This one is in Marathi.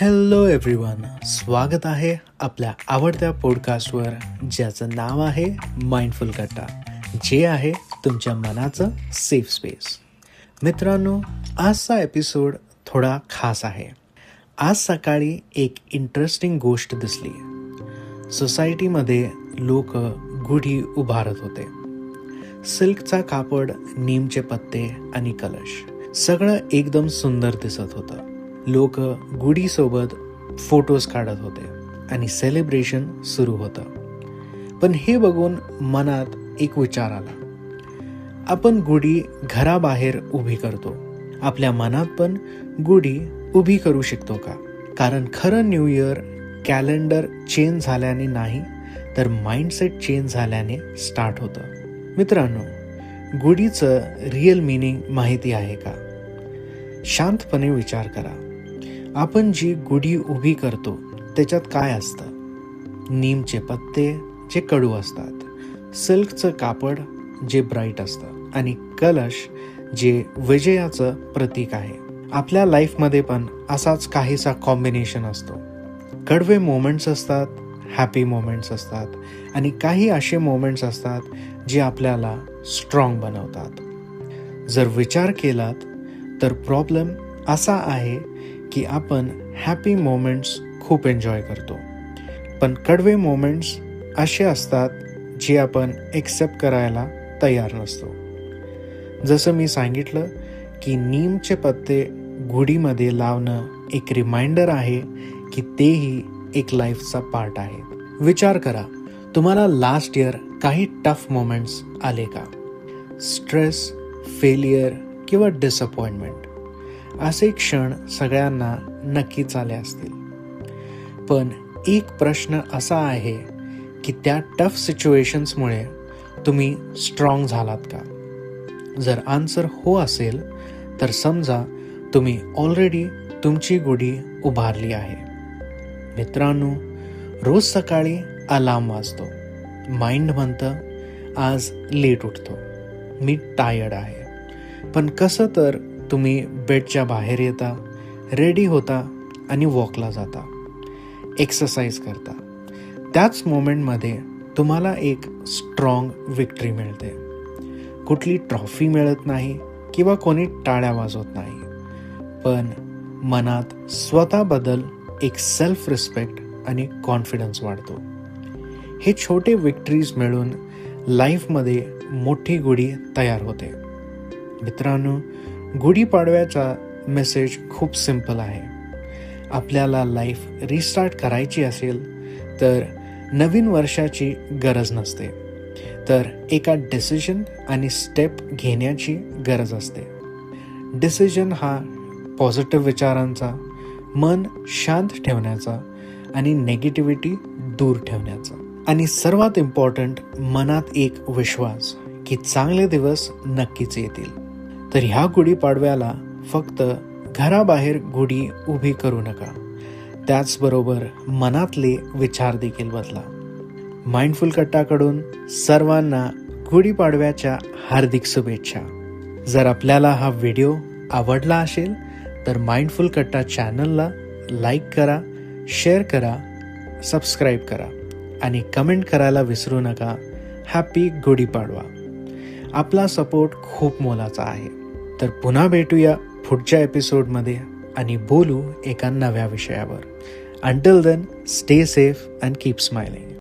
हॅलो एव्हरीवन, स्वागत आहे आपल्या आवडत्या पॉडकास्टवर, ज्याचं नाव आहे माइंडफुल कट्टा, जे आहे तुमच्या मनाचं सेफ स्पेस. मित्रांनो, आजचा एपिसोड थोडा खास आहे. आज सकाळी एक इंटरेस्टिंग गोष्ट दिसली. सोसायटीमध्ये लोक गुढी उभारत होते. सिल्कचा कापड, नीमचे पत्ते आणि कलश, सगळं एकदम सुंदर दिसत होतं. लोक गुढीसोबत फोटोज काढत होते आणि सेलिब्रेशन सुरू होतं. पण हे बघून मनात एक विचार आला. आपण गुढी घराबाहेर उभी करतो, आपल्या मनात पण गुढी उभी करू शकतो का? कारण खरं न्यू इयर कॅलेंडर चेंज झाल्याने नाही, तर माइंडसेट चेंज झाल्याने स्टार्ट होतं. मित्रांनो, गुढीचं रिअल मीनिंग माहिती आहे का? शांतपणे विचार करा. आपण जी गुढी उभी करतो त्याच्यात काय असतं? नीमचे पत्ते जे कडू असतात, सिल्कचं कापड जे ब्राईट असतं आणि कलश जे विजयाचं प्रतीक आहे. आपल्या लाईफमध्ये पण असाच काहीसा कॉम्बिनेशन असतो. कडवे मोमेंट्स असतात, हॅपी मोमेंट्स असतात आणि काही असे मोमेंट्स असतात जे आपल्याला स्ट्रॉंग बनवतात. जर विचार केलात तर प्रॉब्लेम असा आहे की आपण हॅपी मोमेंट्स खूप एन्जॉय करतो, पण कडवे मोमेंट्स असे असतात जे आपण एक्सेप्ट करायला तयार नसतो. जसं मी सांगितलं की नीमचे पत्ते गुढीमध्ये लावणं एक रिमाइंडर आहे की तेही एक लाईफचा पार्ट आहे. विचार करा, तुम्हाला लास्ट इयर काही टफ मोमेंट्स आले का? स्ट्रेस, फेलियर किंवा डिसअपॉइंटमेंट असे क्षण सगळ्यांना नक्कीच आले असतील. पण एक प्रश्न असा आहे की त्या टफ सिच्युएशन्समुळे तुम्ही स्ट्रॉंग झालात का? जर आन्सर हो असेल तर समजा तुम्ही ऑलरेडी तुमची गुढी उभारली आहे. मित्रांनो, रोज सकाळी अलार्म वाजतो. माइंड म्हणतं आज लेट उठतो, मी टायर्ड आहे. पण कसं तर तुम्ही बेडच्या बाहेर येता, रेडी होता आणि वॉकला जाता, एक्सरसाइज करता. त्याच मोमेंटमध्ये तुम्हाला एक स्ट्रॉंग विक्ट्री मिळते. कुठली ट्रॉफी मिळत नाही किंवा कोणी टाळ्या वाजवत नाही, पण मनात स्वतःबद्दल एक सेल्फ रिस्पेक्ट आणि कॉन्फिडन्स वाढतो. हे छोटे विक्ट्रीज मिळून लाईफमध्ये मोठी गुढी तयार होते. मित्रांनो, गुढीपाडव्याचा मेसेज खूप सिंपल आहे. आपल्याला लाईफ रिस्टार्ट करायची असेल तर नवीन वर्षाची गरज नसते, तर एका डिसिजन आणि स्टेप घेण्याची गरज असते. डिसिजन हा पॉझिटिव्ह विचारांचा, मन शांत ठेवण्याचा आणि नेगेटिव्हिटी दूर ठेवण्याचा, आणि सर्वात इम्पॉर्टंट मनात एक विश्वास की चांगले दिवस नक्कीच येतील. तर ह्या गुढीपाडव्याला फक्त घराबाहेर गुढी उभी करू नका, त्याचबरोबर मनातले विचार देखील बदला. माइंडफुल कट्टाकडून सर्वांना गुढीपाडव्याच्या हार्दिक शुभेच्छा. जर आपल्याला हा व्हिडिओ आवडला असेल तर माइंडफुल कट्टा चॅनलला लाईक करा, शेअर करा, सबस्क्राईब करा आणि कमेंट करायला विसरू नका. हॅपी गुढीपाडवा. आपला सपोर्ट खूप मोलाचा आहे. तर पुन्हा भेटूया पुढच्या एपिसोडमध्ये आणि बोलू एका नव्या विषयावर. Until then, stay safe and keep smiling.